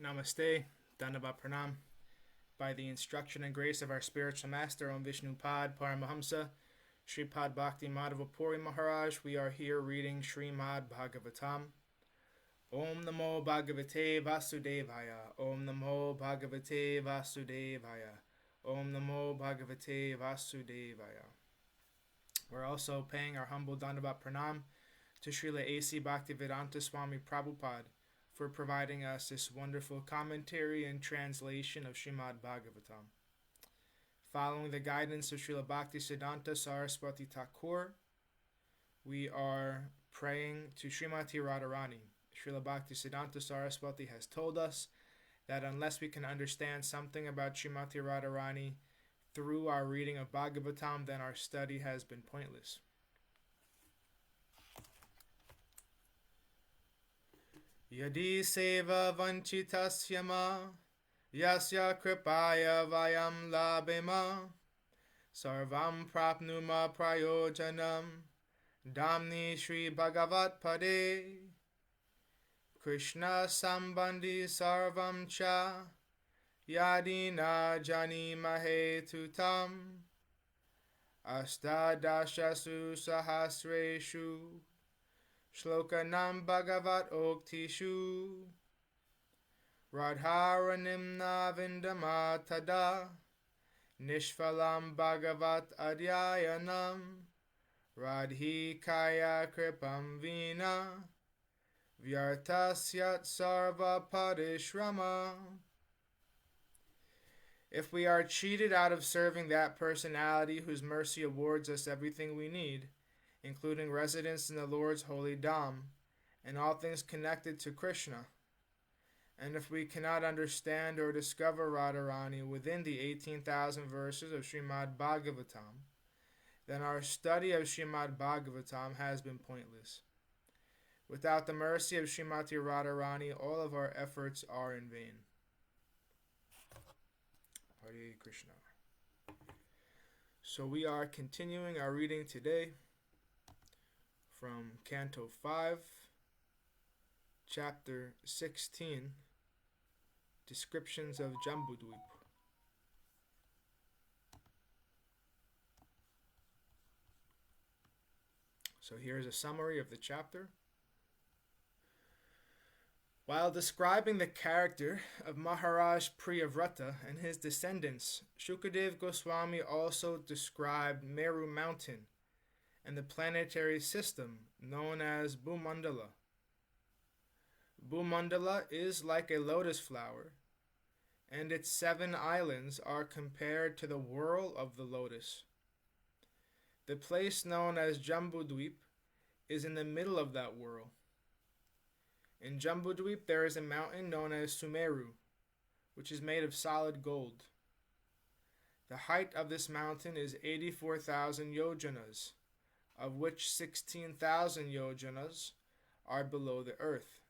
Namaste, Dandavat Pranam. By the instruction and grace of our spiritual master, Om Vishnupad Paramahamsa, Sripad Bhakti Madhava Puri Maharaj, we are here reading Srimad Bhagavatam. Om Namo Bhagavate Vasudevaya. Om Namo Bhagavate Vasudevaya. Om Namo Bhagavate Vasudevaya. We're also paying our humble Dandavat Pranam to Srila A.C. Bhaktivedanta Swami Prabhupada for providing us this wonderful commentary and translation of Srimad Bhagavatam. Following the guidance of Srila Bhaktisiddhanta Saraswati Thakur, we are praying to Śrīmatī Rādhārāṇī. Srila Bhaktisiddhanta Saraswati has told us that unless we can understand something about Śrīmatī Rādhārāṇī through our reading of Bhagavatam, then our study has been pointless. Yadi sevā-vañcitāḥ yasyāḥ kṛpayā vayaṃ labhema sarvaṃ prāpnumaḥ prayojanaṃ dhāmni śrī-bhagavat pade Kṛṣṇa-sambandhi sarvaṃ cha Yadi na jānīmahe tutam Aṣṭādaśasu sahasreṣu ślokānāṃ bhāgavat-oktiṣu Rādhārānīṃ na vindāmaḥ nishphalam bhagavat adhyayanam radhikaya kripam vina vyartasyat sarva-pariśramaḥ. If we are cheated out of serving that personality whose mercy awards us everything we need, including residence in the Lord's holy Dham, and all things connected to Krishna, and if we cannot understand or discover Rādhārānīṃ within the 18,000 verses of Srimad Bhagavatam, then our study of Srimad Bhagavatam has been pointless. Without the mercy of Śrīmatī Rādhārāṇī, all of our efforts are in vain. Hare Krishna. So we are continuing our reading today from Canto 5, Chapter 16, Descriptions of Jambūdvīpa. So here's a summary of the chapter. While describing the character of Maharaj Priyavrata and his descendants, Shukadeva Goswami also described Meru Mountain and the planetary system known as Bhumandala. Bhumandala is like a lotus flower, and its 7 islands are compared to the whorl of the lotus. The place known as Jambūdvīpa is in the middle of that whorl. In Jambūdvīpa there is a mountain known as Sumeru, which is made of solid gold. The height of this mountain is 84,000 yojanas, of which 16,000 yojanas are below the earth.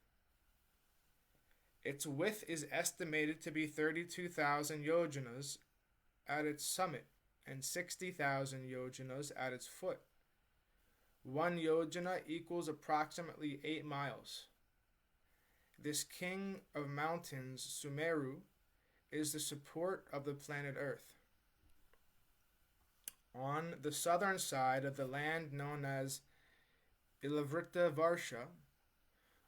Its width is estimated to be 32,000 yojanas at its summit and 60,000 yojanas at its foot. 1 yojana equals approximately 8 miles. This king of mountains, Sumeru, is the support of the planet Earth. On the southern side of the land known as Ilavrita Varsha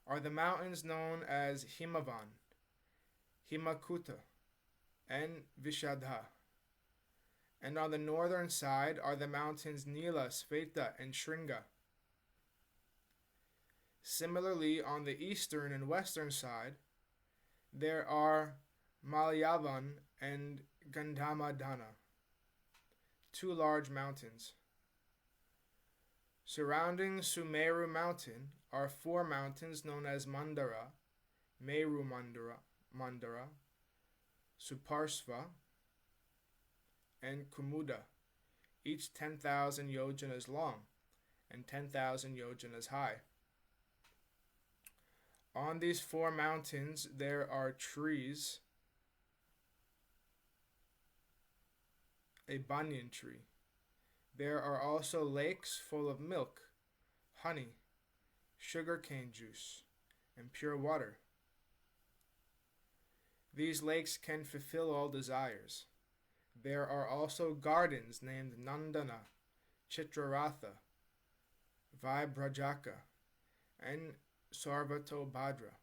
are the mountains known as Himavan, Himakuta, and Vishadha. And on the northern side are the mountains Nila, Sveta, and Shringa. Similarly, on the eastern and western side, there are Malayavan and Gandhamadana, 2 large mountains. Surrounding Sumeru mountain are 4 mountains known as Mandara, Meru Mandara, Suparsva, and Kumuda, each 10,000 yojanas long and 10,000 yojanas high. On these 4 mountains there are trees, a banyan tree. There are also lakes full of milk, honey, sugar cane juice, and pure water. These lakes can fulfill all desires. There are also gardens named Nandana, Chitraratha, Vaibrajaka, and Sarvatobhadra.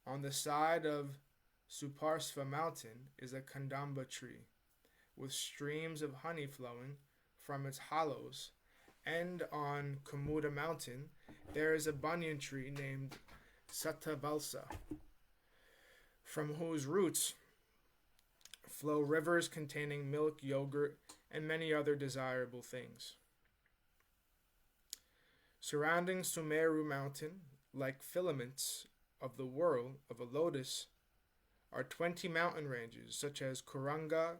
On the side of Suparsva mountain is a Kandamba tree, with streams of honey flowing from its hollows, and on Kumuda mountain there is a banyan tree named Satabalsa, from whose roots flow rivers containing milk, yogurt, and many other desirable things. Surrounding Sumeru mountain, like filaments of the whorl of a lotus, are 20 mountain ranges such as Kuranga,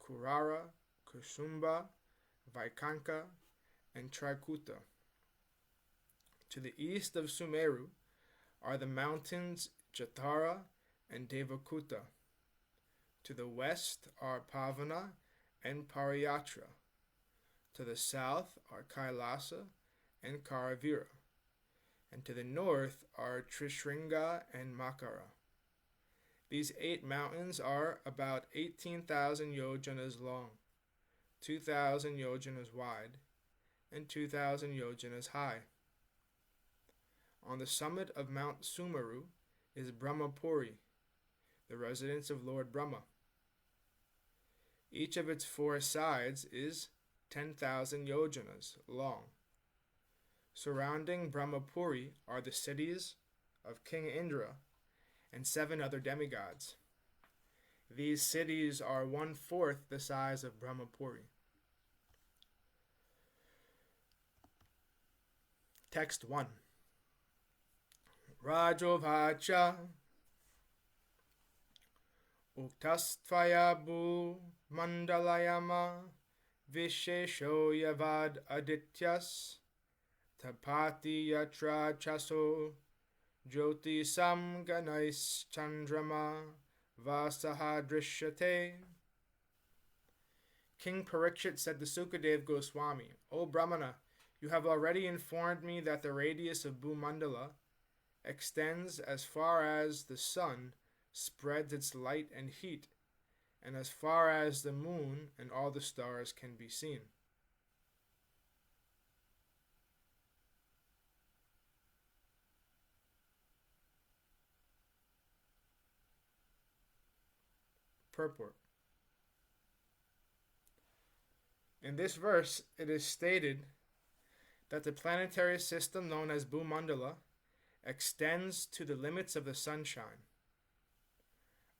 Kurara, Kusumba, Vaikanka, and Trikuta. To the east of Sumeru are the mountains Jatara and Devakuta. To the west are Pavana and Pariyatra. To the south are Kailasa and Karavira. And to the north are Trishringa and Makara. These 8 mountains are about 18,000 yojanas long, 2,000 yojanas wide, and 2,000 yojanas high. On the summit of Mount Sumeru is Brahmapuri, the residence of Lord Brahma. Each of its 4 sides is 10,000 yojanas long. Surrounding Brahmapuri are the cities of King Indra and 7 other demigods. These cities are 1/4 the size of Brahmapuri. Text 1. Rajovacha Uktastvaya bhu mandalayama vishesho yavad adityas tapati yatra chaso jyotisam ganais chandrama vasaha drishyate. King Parikshit said to Sukadeva Goswami, O Brahmana, you have already informed me that the radius of Bhumandala extends as far as the sun spreads its light and heat, and as far as the moon and all the stars can be seen. Purport. In this verse, it is stated that the planetary system known as Bhumandala extends to the limits of the sunshine.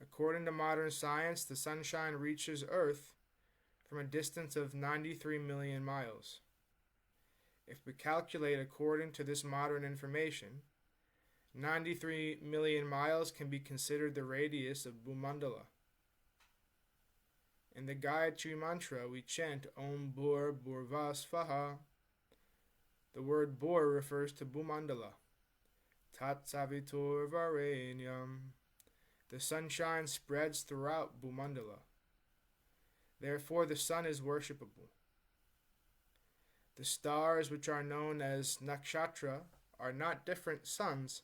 According to modern science, the sunshine reaches Earth from a distance of 93 million miles. If we calculate according to this modern information, 93 million miles can be considered the radius of Bhumandala. In the Gayatri mantra, we chant Om Bhur Bhurva Svaha. The word Bhur refers to Bhumandala. Tat Savitur Varenyam. The sunshine spreads throughout Bhumandala. Therefore, the sun is worshipable. The stars, which are known as nakshatra, are not different suns,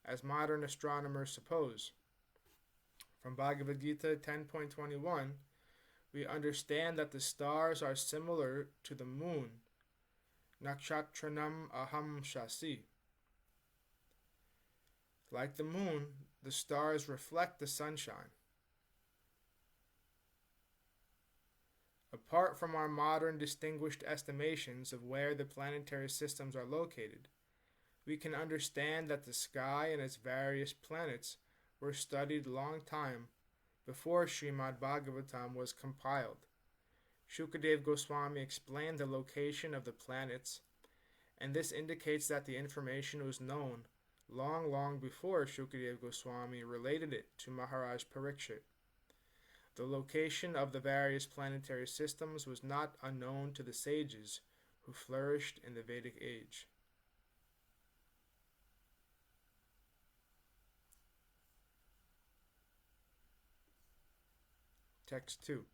as modern astronomers suppose. From Bhagavad Gita 10.21, we understand that the stars are similar to the moon. Nakshatranam aham shasi. Like the moon, the stars reflect the sunshine. Apart from our modern distinguished estimations of where the planetary systems are located, we can understand that the sky and its various planets were studied long time before Srimad Bhagavatam was compiled. Shukadeva Goswami explained the location of the planets, and this indicates that the information was known long before Shukadeva Goswami related it to Maharaj Parikshit. The location of the various planetary systems was not unknown to the sages who flourished in the Vedic age. Text 2.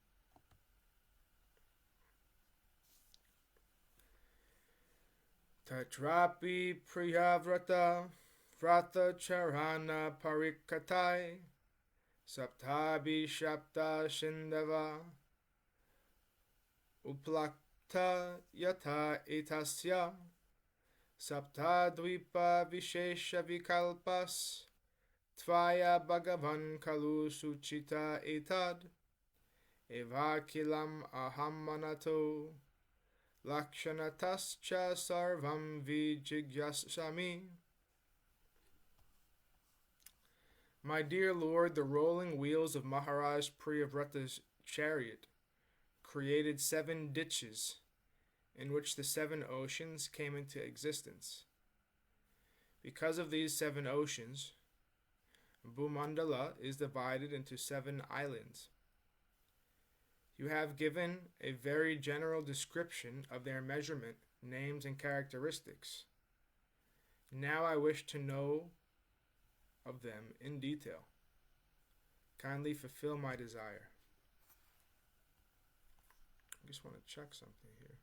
Tatrapi priyavrata Vrata charana parikatai saptabhi shapta shindava uplakta yata etasya saptadvipa vishesha vikalpas tvaya bhagavan kalu suchita etad evakilam ahammanato lakshanatascha sarvam vijigyasami. My dear Lord, the rolling wheels of Maharaj Priyavrata's chariot created 7 ditches in which the 7 oceans came into existence. Because of these 7 oceans, Bhumandala is divided into 7 islands. You have given a very general description of their measurement, names, and characteristics. Now I wish to know of them in detail. Kindly fulfill my desire. I just want to check something here.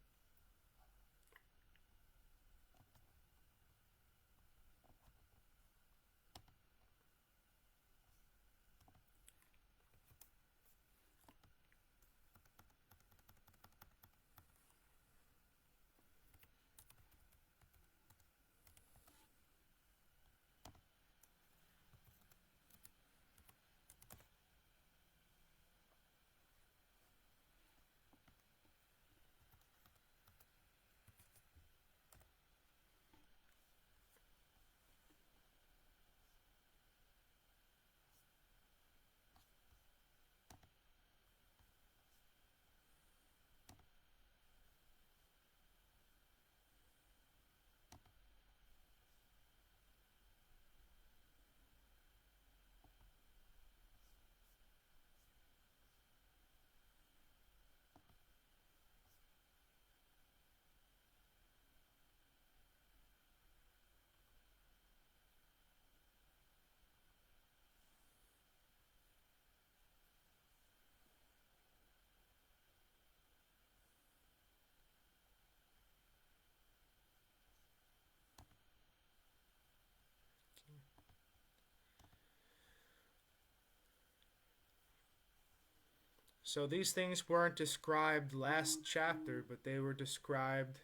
So these things weren't described last chapter, but they were described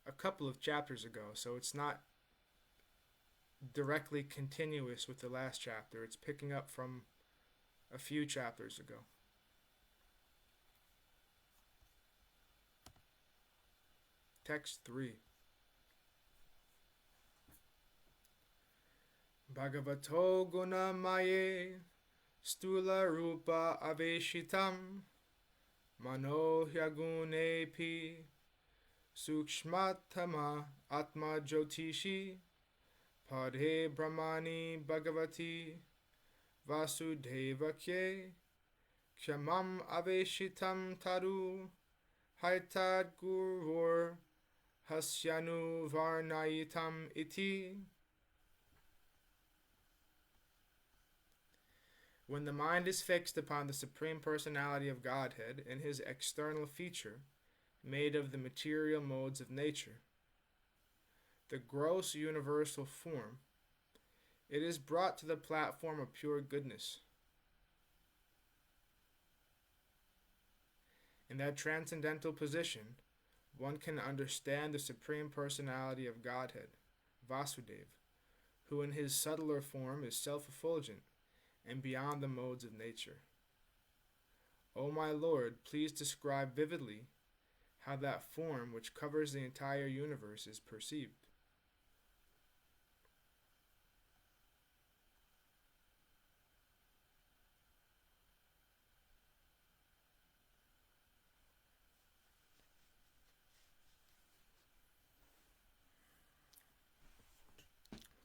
a couple of chapters ago. So it's not directly continuous with the last chapter. It's picking up from a few chapters ago. Text 3. Bhagavato gunamaye stula rupa aveshitam manohyagunepi sukshmatama atma jyotishi pade brahmani bhagavati vasudevakye kshamam aveshitam taru haitad gurur hasyanu varnayitam iti. When the mind is fixed upon the Supreme Personality of Godhead and his external feature, made of the material modes of nature, the gross universal form, it is brought to the platform of pure goodness. In that transcendental position, one can understand the Supreme Personality of Godhead, Vasudeva, who in his subtler form is self-effulgent and beyond the modes of nature. O my Lord, please describe vividly how that form which covers the entire universe is perceived.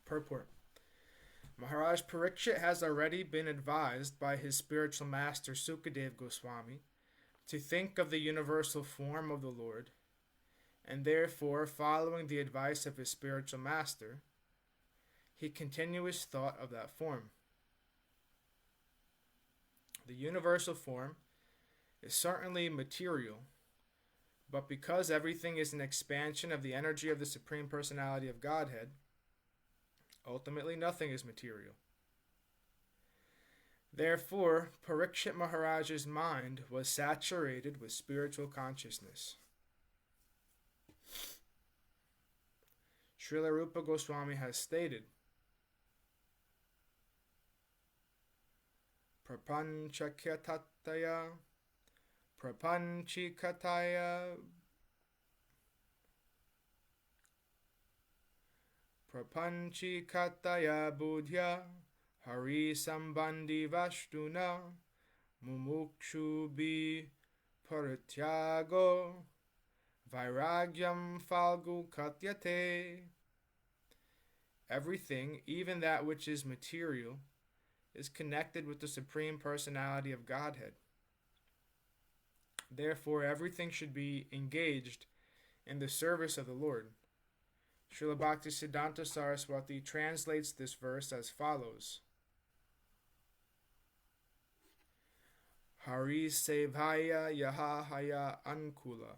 Purport. Maharaj Parikshit has already been advised by his spiritual master Sukadeva Goswami to think of the universal form of the Lord, and therefore, following the advice of his spiritual master, he continued his thought of that form. The universal form is certainly material, but because everything is an expansion of the energy of the Supreme Personality of Godhead, Ultimately, nothing is material. Therefore, Parikshit Maharaj's mind was saturated with spiritual consciousness. Srila Rupa Goswami has stated, Prapanchakyatataya, Prapanchikataya, Prapanchikataya Budhya, Hari-sambandhi vashtuna, Mumukshu-bi parityago, Vairagyam falgu katyate. Everything, even that which is material, is connected with the Supreme Personality of Godhead. Therefore, everything should be engaged in the service of the Lord. Srila Bhaktisiddhanta Saraswati translates this verse as follows. Hari sevaya yahahaya ankula,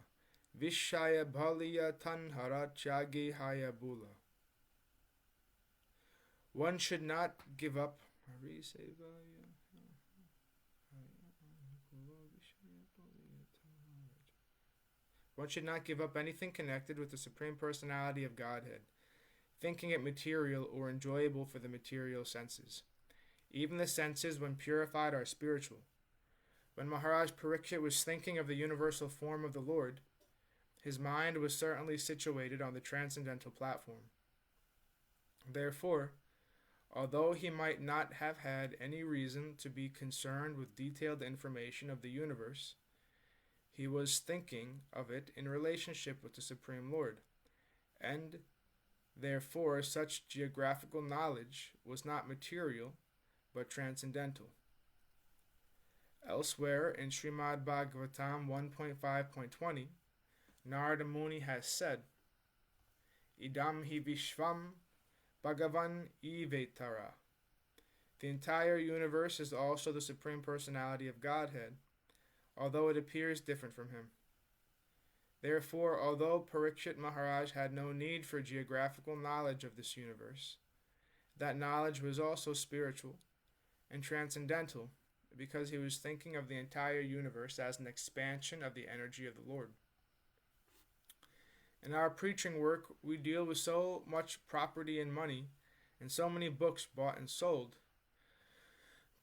vishaya bhaliya tanhara chagi haya bula. One should not give up. One should not give up anything connected with the Supreme Personality of Godhead, thinking it material or enjoyable for the material senses. Even the senses, when purified, are spiritual. When Maharaj Parikshit was thinking of the universal form of the Lord, his mind was certainly situated on the transcendental platform. Therefore, although he might not have had any reason to be concerned with detailed information of the universe, he was thinking of it in relationship with the Supreme Lord, and therefore such geographical knowledge was not material but transcendental. Elsewhere in Srimad Bhagavatam 1.5.20, Narada Muni has said, Idam hi vishvam Bhagavan ivetara. The entire universe is also the Supreme Personality of Godhead, although it appears different from him. Therefore, although Parikshit Maharaj had no need for geographical knowledge of this universe, that knowledge was also spiritual and transcendental because he was thinking of the entire universe as an expansion of the energy of the Lord. In our preaching work, we deal with so much property and money, and so many books bought and sold.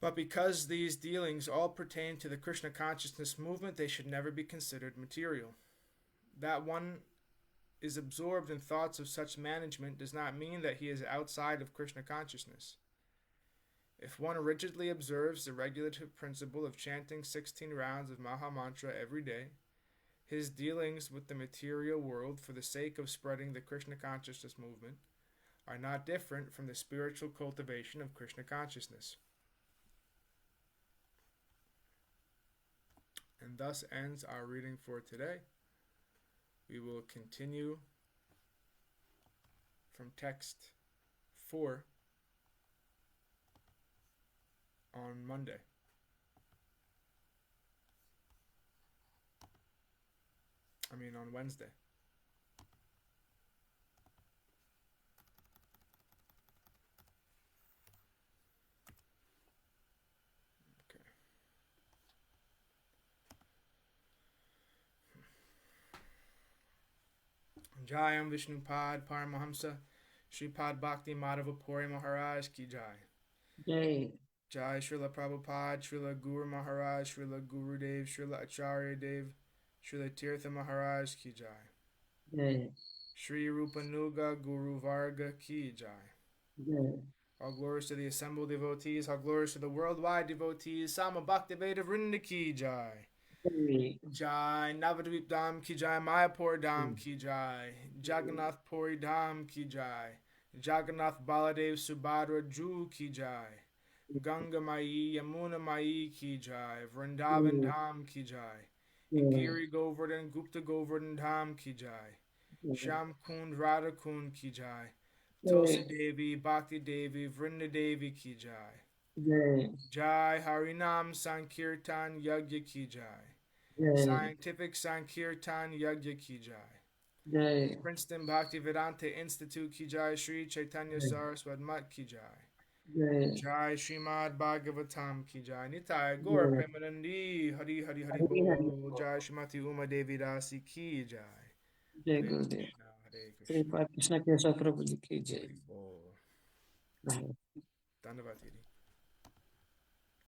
But because these dealings all pertain to the Krishna consciousness movement, they should never be considered material. That one is absorbed in thoughts of such management does not mean that he is outside of Krishna consciousness. If one rigidly observes the regulative principle of chanting 16 rounds of Maha Mantra every day, his dealings with the material world for the sake of spreading the Krishna consciousness movement are not different from the spiritual cultivation of Krishna consciousness. And thus ends our reading for today. We will continue from text 4 on Monday. On Wednesday. Okay. Jayam Vishnupad Paramahamsa Shripad Bhakti Madhava Puri Maharaj Ki Jai. Jai. Jai Srila Prabhupada, Srila Guru Maharaj, Srila Gurudev, Srila Acharya Dev, Srila Tirtha Maharaj Ki Jai. Jai. Shri Rupanuga Guru Varga Ki Jai. Jai. All glories to the assembled devotees, all glories to the worldwide devotees, Sama Bhaktiveda Vrinda Ki Jai. Jai. Jai Navadvip Dham Ki Jai, Mayapur Dham Ki Jai, Jagannath Puri Dham Ki Jai, Jagannath Baladev Subhadra Ju Ki Jai, Ganga Mai Yamuna Mai Ki Jai, Vrindavan Dham Ki Jai, Giri Govardhan Gupta Govardhan Dham Ki Jai, Sham Kund Radha Kund Ki Jai, Tulsi Devi, Bhakti Devi, Vrinda Devi Ki Jai, Jai Harinam Sankirtan Yagya Ki Jai, Scientific Sankirtan Yagya Ki Jai, Jai. Princeton Bhaktivedanta Institute ki jai, Sri Chaitanya Jai. Saraswat Mat ki jai. Jai. Jai Srimad Bhagavatam ki jai. Nitai Gaur Jai. Premanandi Hari Hari Hari Hari Hari Bol. Bol. Jai Śrīmatī Uma Devi Dasi ki jai. Jai Hare Gurudev. Krishna, Hare Shri Krishna. Krishna Keshav प्रभु जी की जय। Hari Bol. धन्यवाद। Dhanavad Yadi.